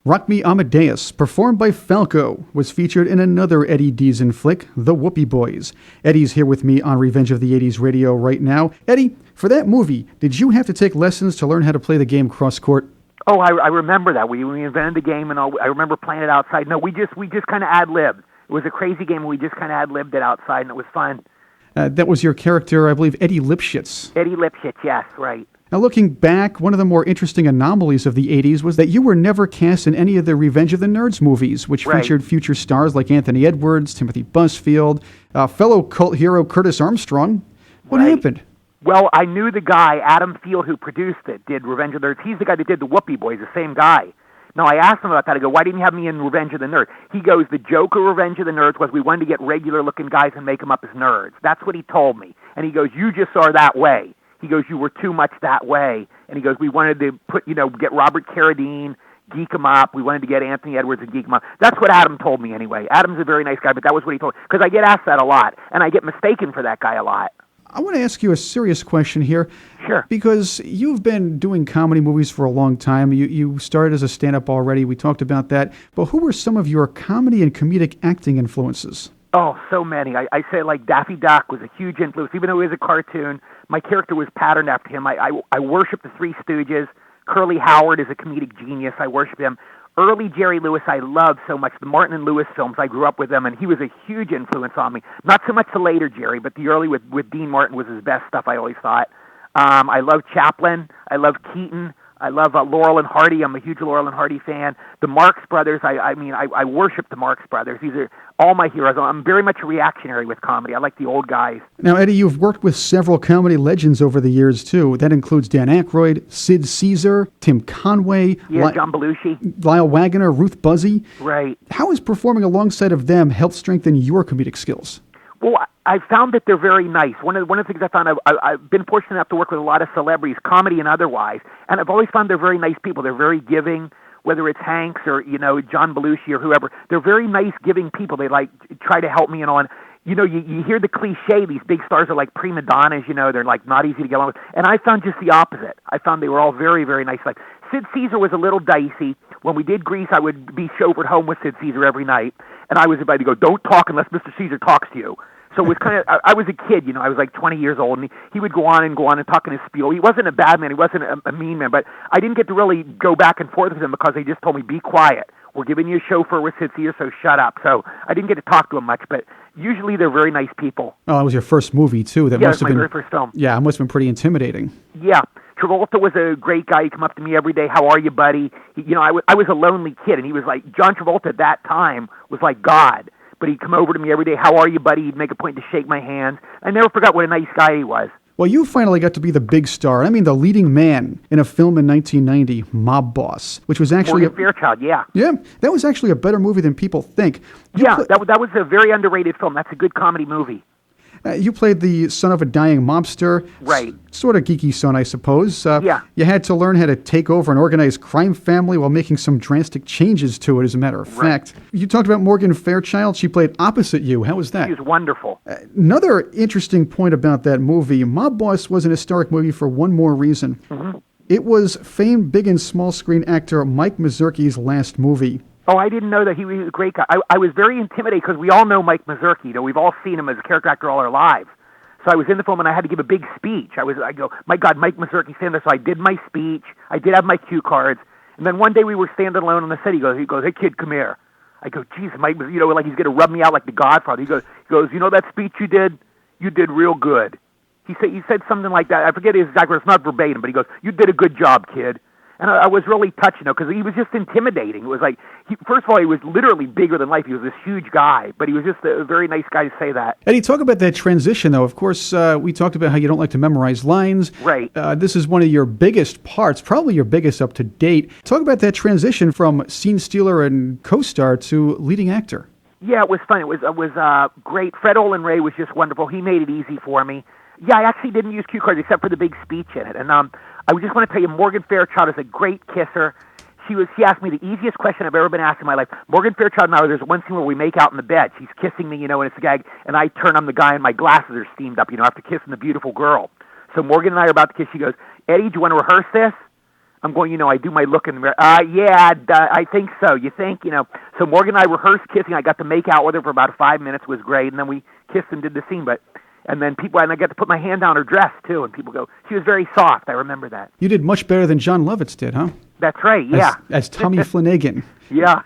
Rock Me Amadeus, performed by Falco, was featured in another Eddie Deezen flick, The Whoopie Boys. Eddie's here with me on Revenge of the 80s radio right now. Eddie, for that movie, did you have to take lessons to learn how to play the game cross-court? Oh, I remember that. We invented the game, and I remember playing it outside. No, we just kind of ad-libbed. It was a crazy game, and we just kind of ad-libbed it outside, and it was fun. That was your character, I believe, Eddie Lipschitz. Eddie Lipschitz, yes, right. Now, looking back, one of the more interesting anomalies of the 80s was that you were never cast in any of the Revenge of the Nerds movies, which featured future stars like Anthony Edwards, Timothy Busfield, fellow cult hero Curtis Armstrong. What happened? Well, I knew the guy, Adam Field, who produced it, did Revenge of the Nerds. He's the guy that did the Whoopie Boys, the same guy. Now, I asked him about that. I go, why didn't you have me in Revenge of the Nerds? He goes, the joke of Revenge of the Nerds was we wanted to get regular-looking guys and make them up as nerds. That's what he told me. And he goes, you just are that way. He goes, you were too much that way. And he goes, we wanted to get Robert Carradine, geek him up. We wanted to get Anthony Edwards and geek him up. That's what Adam told me anyway. Adam's a very nice guy, but that was what he told me. Because I get asked that a lot, and I get mistaken for that guy a lot. I want to ask you a serious question here. Sure. Because you've been doing comedy movies for a long time. You started as a stand-up already. We talked about that. But who were some of your comedy and comedic acting influences? Oh, so many. I say like Daffy Duck was a huge influence. Even though he was a cartoon, my character was patterned after him. I worship the Three Stooges. Curly Howard is a comedic genius. I worship him. Early Jerry Lewis I loved so much. The Martin and Lewis films, I grew up with them, and he was a huge influence on me. Not so much the later Jerry, but the early with Dean Martin was his best stuff, I always thought. I love Chaplin. I love Keaton. I love Laurel and Hardy. I'm a huge Laurel and Hardy fan. The Marx Brothers, I worship the Marx Brothers. These are all my heroes. I'm very much a reactionary with comedy. I like the old guys. Now, Eddie, you've worked with several comedy legends over the years, too. That includes Dan Aykroyd, Sid Caesar, Tim Conway, John Belushi, Lyle Waggoner, Ruth Buzzy. Right. How has performing alongside of them helped strengthen your comedic skills? Well, I found that they're very nice. One of the things I found, I've been fortunate enough to work with a lot of celebrities, comedy and otherwise, and I've always found they're very nice people. They're very giving, whether it's Hanks or, John Belushi or whoever. They're very nice, giving people. They, try to help me and on. You hear the cliche, these big stars are like prima donnas, they're, not easy to get along with. And I found just the opposite. I found they were all very, very nice. Like, Sid Caesar was a little dicey. When we did Grease, I would be chauffeured home with Sid Caesar every night, and I was about to go, don't talk unless Mr. Caesar talks to you. So it was kind of, I was a kid, I was like 20 years old, and he would go on and talk in his spiel. He wasn't a bad man, he wasn't a mean man, but I didn't get to really go back and forth with him because they just told me, be quiet. We're giving you a chauffeur with Sid Caesar, so shut up. So I didn't get to talk to him much, but usually they're very nice people. Oh, that was your first movie, too. That must have been my very first film. Yeah, it must have been pretty intimidating. Yeah. Travolta was a great guy. He'd come up to me every day, how are you, buddy? I was a lonely kid, and he was like, John Travolta at that time was like God. But he'd come over to me every day, how are you, buddy? He'd make a point to shake my hand. I never forgot what a nice guy he was. Well, you finally got to be the big star. I mean, the leading man in a film in 1990, Mob Boss, which was actually Morgan Fairchild, yeah. Yeah, that was actually a better movie than people think. That was a very underrated film. That's a good comedy movie. You played the son of a dying mobster. Right. Sort of geeky son, I suppose. Yeah. You had to learn how to take over an organized crime family while making some drastic changes to it, as a matter of fact. You talked about Morgan Fairchild. She played opposite you. How was that? She was wonderful. Another interesting point about that movie, Mob Boss was an historic movie for one more reason. Mm-hmm. It was famed big and small screen actor Mike Mazurki's last movie. Oh, I didn't know that he was a great guy. I was very intimidated because we all know Mike Mazurki. We've all seen him as a character actor all our lives. So I was in the film and I had to give a big speech. I go, my God, Mike Mazurki stand there. So I did my speech. I did have my cue cards. And then one day we were standing alone on the set. He goes, hey kid, come here. I go, geez, Mike, like he's going to rub me out like the Godfather. He goes, that speech you did real good. He said something like that. I forget his exact words. It's not verbatim, but he goes, you did a good job, kid. And I was really touched, because he was just intimidating. It was like, first of all, he was literally bigger than life. He was this huge guy, but he was just a very nice guy to say that. Eddie, talk about that transition, though. Of course, we talked about how you don't like to memorize lines. Right. This is one of your biggest parts, probably your biggest up to date. Talk about that transition from scene stealer and co-star to leading actor. Yeah, it was fun. It was great. Fred Olen Ray was just wonderful. He made it easy for me. Yeah, I actually didn't use cue cards except for the big speech in it. And I just want to tell you, Morgan Fairchild is a great kisser. She asked me the easiest question I've ever been asked in my life. Morgan Fairchild and I, there's one scene where we make out in the bed. She's kissing me, and it's a gag, and I turn on the guy, and my glasses are steamed up, after kissing the beautiful girl. So Morgan and I are about to kiss. She goes, Eddie, do you want to rehearse this? I'm going, I do my look in the mirror. I think so. You think, So Morgan and I rehearsed kissing. I got to make out with her for about 5 minutes. It was great. And then we kissed and did the scene. And then and I got to put my hand down her dress, too. And people go, she was very soft. I remember that. You did much better than John Lovitz did, huh? That's right, yeah. As Tommy Flanagan. Yeah.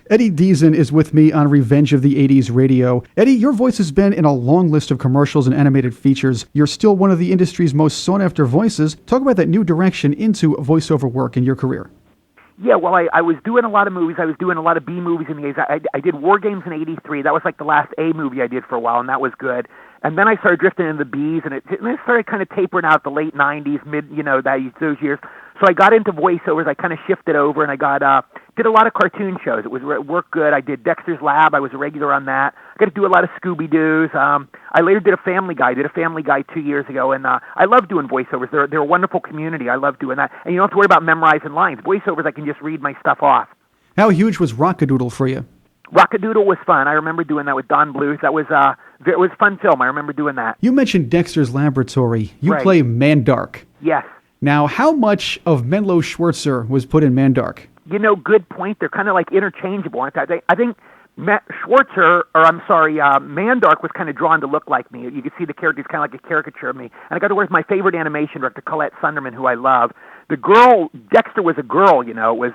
Eddie Deezen is with me on Revenge of the 80s radio. Eddie, your voice has been in a long list of commercials and animated features. You're still one of the industry's most sought-after voices. Talk about that new direction into voiceover work in your career. Yeah, well, I was doing a lot of movies. I was doing a lot of B movies in the 80s. I did War Games in 83. That was like the last A movie I did for a while, and that was good. And then I started drifting into the Bs, and it started kind of tapering out the late 90s, those years. So I got into voiceovers. I kind of shifted over, and I did a lot of cartoon shows. It worked good. I did Dexters Lab. I was a regular on that. I got to do a lot of Scooby-Doos. I later did a Family Guy. I did a Family Guy 2 years ago, and I love doing voiceovers. They're a wonderful community. I love doing that. And you don't have to worry about memorizing lines. Voiceovers, I can just read my stuff off. How huge was Rockadoodle for you? Rockadoodle was fun. I remember doing that with Don Bluth. It was a fun film. I remember doing that. You mentioned Dexter's Laboratory. You Right. play Mandark. Yes. Now, how much of Menlo Schwartzer was put in Mandark? Good point. They're kind of like interchangeable, aren't they? I think Mandark was kind of drawn to look like me. You could see the character is kind of like a caricature of me. And I got to work with my favorite animation director, Colette Sunderman, who I love. The girl, Dexter was a girl, it was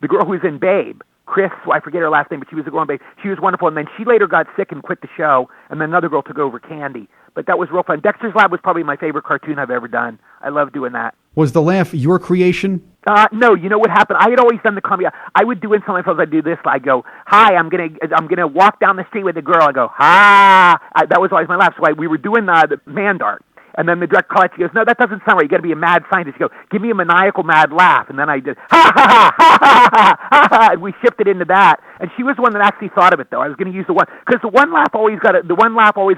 the girl who was in Babe. Chris, I forget her last name, but she was a girl in Babe. She was wonderful, and then she later got sick and quit the show, and then another girl took over, Candy. But that was real fun. Dexter's Lab was probably my favorite cartoon I've ever done. I love doing that. Was the laugh your creation? No, you know what happened? I had always done the comedy. I would do in some of my films. I do this. I go, "Hi, I'm gonna walk down the street with a girl." I go, "Ha!" That was always my laugh. So we were doing the Mandark, and then the director Colette, she goes, "No, that doesn't sound right. You got to be a mad scientist." You go, "Give me a maniacal mad laugh," and then I did ha ha ha ha ha ha ha, and we shifted into that. And she was the one that actually thought of it, though. I was going to use the one because the one laugh always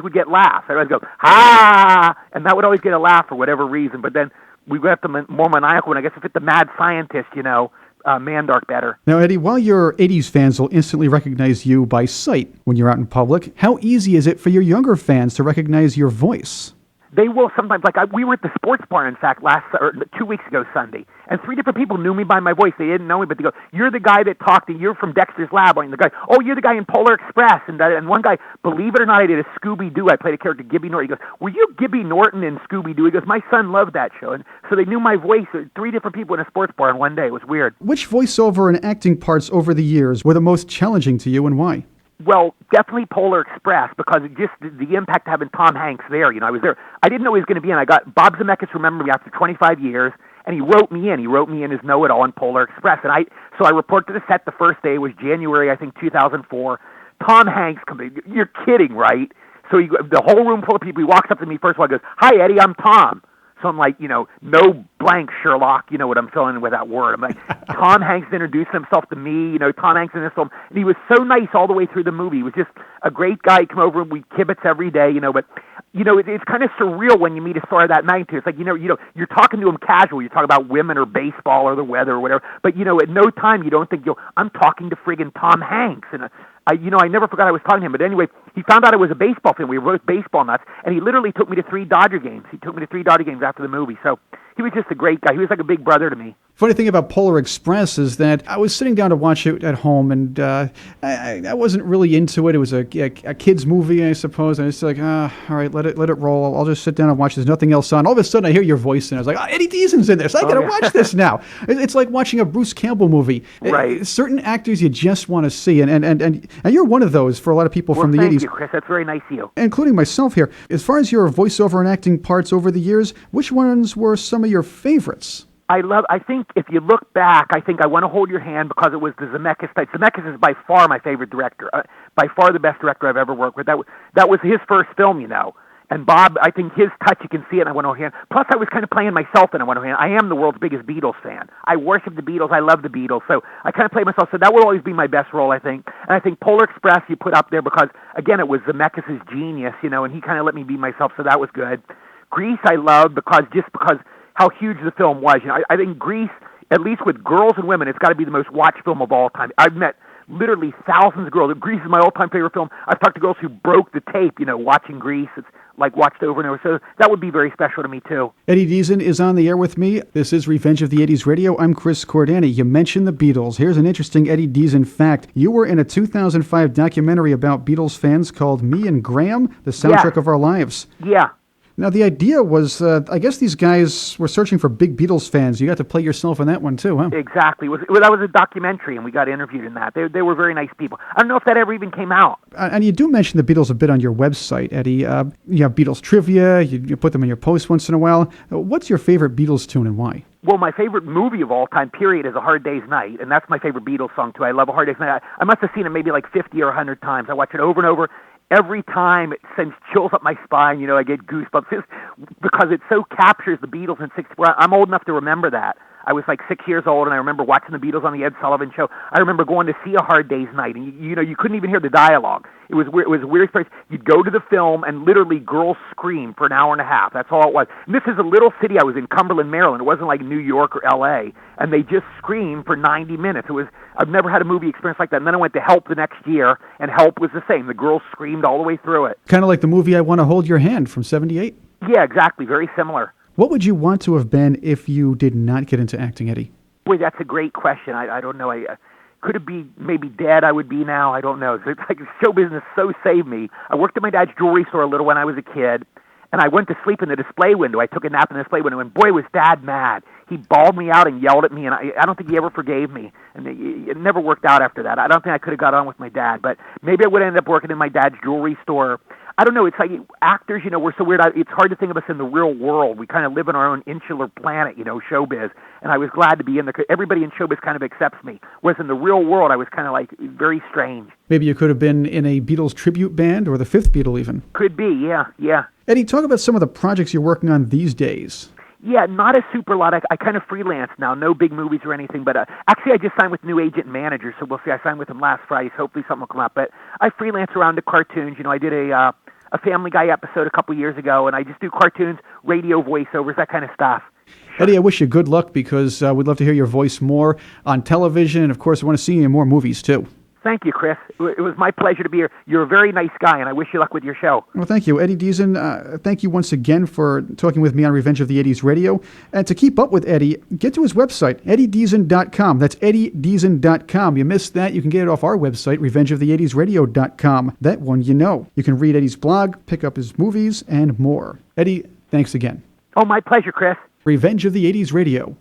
would get laughs. I always go ha, and that would always get a laugh for whatever reason. But then we got the more maniacal one. I guess it fit the mad scientist, Mandark better. Now, Eddie, while your 80s fans will instantly recognize you by sight when you're out in public, how easy is it for your younger fans to recognize your voice? They will sometimes. We were at the sports bar, in fact, 2 weeks ago Sunday, and 3 different people knew me by my voice. They didn't know me, but they go, "You're the guy that talked to you. You're from Dexter's Lab." And the guy, "Oh, you're the guy in Polar Express." And one guy, believe it or not, I did a Scooby-Doo. I played a character, Gibby Norton. He goes, "Were you Gibby Norton in Scooby-Doo?" He goes, "My son loved that show." And so they knew my voice. 3 different people in a sports bar in one day. It was weird. Which voiceover and acting parts over the years were the most challenging to you, and why? Well, definitely Polar Express, because it just the impact of having Tom Hanks there. I was there. I didn't know he was going to be in. I got Bob Zemeckis remembered me after 25 years, and he wrote me in. He wrote me in as know-it-all in Polar Express, and I reported to the set the first day. It was January, I think, 2004. Tom Hanks comes in. You're kidding, right? So the whole room full of people. He walks up to me first of all, goes, "Hi, Eddie, I'm Tom." So I'm like, no blank Sherlock, you know what I'm filling in with that word. I'm like, Tom Hanks introduced himself to me, Tom Hanks in this film. And he was so nice all the way through the movie. He was just a great guy. He'd come over and we kibitz every day, but, it's kind of surreal when you meet a star of that magnitude. It's like, you're talking to him casual. You're talking about women or baseball or the weather or whatever. But, at no time you don't think, I'm talking to friggin' Tom Hanks. And, I never forgot I was talking to him. But anyway, he found out I was a baseball fan. We were both baseball nuts. And he literally took me to 3 Dodger games. He took me to 3 Dodger games after the movie. So he was just a great guy. He was like a big brother to me. Funny thing about Polar Express is that I was sitting down to watch it at home, and I wasn't really into it. It was a kid's movie, I suppose. And it's like, all right, let it roll. I'll just sit down and watch. There's nothing else on. All of a sudden, I hear your voice, and I was like, Eddie Deezen's in this. I got to watch this now. It's like watching a Bruce Campbell movie. Right. Certain actors you just want to see, and you're one of those for a lot of people from the 80s. Thank you, Chris. That's very nice of you. Including myself here. As far as your voiceover and acting parts over the years, which ones were some of your favorites? I think if you look back, I think I Want to Hold Your Hand because it was the Zemeckis type. Zemeckis is by far my favorite director, by far the best director I've ever worked with. That was his first film, And Bob, I think his touch, you can see it in I Want to Hold Your Hand. Plus, I was kind of playing myself in I Want to Hold Your Hand. I am the world's biggest Beatles fan. I worship the Beatles. I love the Beatles. So I kind of played myself. So that will always be my best role, I think. And I think Polar Express you put up there because, again, it was Zemeckis' genius, and he kind of let me be myself. So that was good. Grease I love because how huge the film was. I think Grease, at least with girls and women, it's got to be the most watched film of all time. I've met literally thousands of girls. Grease is my all-time favorite film. I've talked to girls who broke the tape, watching Grease. It's like watched over and over. So that would be very special to me too. Eddie Deezen is on the air with me. This is Revenge of the 80s Radio. I'm Chris Cordani. You mentioned the Beatles. Here's an interesting Eddie Deezen fact. You were in a 2005 documentary about Beatles fans called Me and Graham, the soundtrack of our lives. Yeah. Now, the idea was, I guess these guys were searching for big Beatles fans. You got to play yourself in that one, too, huh? Exactly. That was a documentary, and we got interviewed in that. They were very nice people. I don't know if that ever even came out. And you do mention the Beatles a bit on your website, Eddie. You have Beatles trivia. You put them in your posts once in a while. What's your favorite Beatles tune and why? Well, my favorite movie of all time, period, is A Hard Day's Night, and that's my favorite Beatles song, too. I love A Hard Day's Night. I must have seen it maybe like 50 or 100 times. I watch it over and over. Every time it sends chills up my spine, I get goosebumps just because it so captures the Beatles in 64. I'm old enough to remember that. I was like 6 years old, and I remember watching the Beatles on the Ed Sullivan Show. I remember going to see A Hard Day's Night, and you couldn't even hear the dialogue. It was weird. It was a weird experience. You'd go to the film, and literally girls scream for an hour and a half. That's all it was. And this is a little city. I was in Cumberland, Maryland. It wasn't like New York or L.A., and they just screamed for 90 minutes. I've never had a movie experience like that. And then I went to Help the next year, and Help was the same. The girls screamed all the way through it. Kind of like the movie I Want to Hold Your Hand from '78. Yeah, exactly. Very similar. What would you want to have been if you did not get into acting, Eddie? Boy, that's a great question. I don't know. Could it be maybe dead I would be now? I don't know. It's like show business so saved me. I worked at my dad's jewelry store a little when I was a kid, and I went to sleep in the display window. I took a nap in the display window, and boy, was Dad mad. He bawled me out and yelled at me, and I don't think he ever forgave me. And it never worked out after that. I don't think I could have got on with my dad, but maybe I would end up working in my dad's jewelry store. I don't know. It's like actors, we're so weird. It's hard to think of us in the real world. We kind of live in our own insular planet, showbiz. And I was glad to be in there. Everybody in showbiz kind of accepts me. Whereas in the real world, I was kind of like very strange. Maybe you could have been in a Beatles tribute band or the Fifth Beatle even. Could be, yeah. Eddie, talk about some of the projects you're working on these days. Yeah, not a super lot. I kind of freelance now, no big movies or anything. But actually, I just signed with new agent and manager, so we'll see. I signed with him last Friday, so hopefully something will come up. But I freelance around to cartoons. I did a Family Guy episode a couple years ago, and I just do cartoons, radio voiceovers, that kind of stuff. Eddie, I wish you good luck because we'd love to hear your voice more on television. And, of course, I want to see you in more movies, too. Thank you, Chris. It was my pleasure to be here. You're a very nice guy, and I wish you luck with your show. Well, thank you. Eddie Deezen, thank you once again for talking with me on Revenge of the 80s Radio. And to keep up with Eddie, get to his website, eddiedeezen.com. That's eddiedeezen.com. You missed that, you can get it off our website, revengeofthe80sradio.com. That one you know. You can read Eddie's blog, pick up his movies, and more. Eddie, thanks again. Oh, my pleasure, Chris. Revenge of the 80s Radio.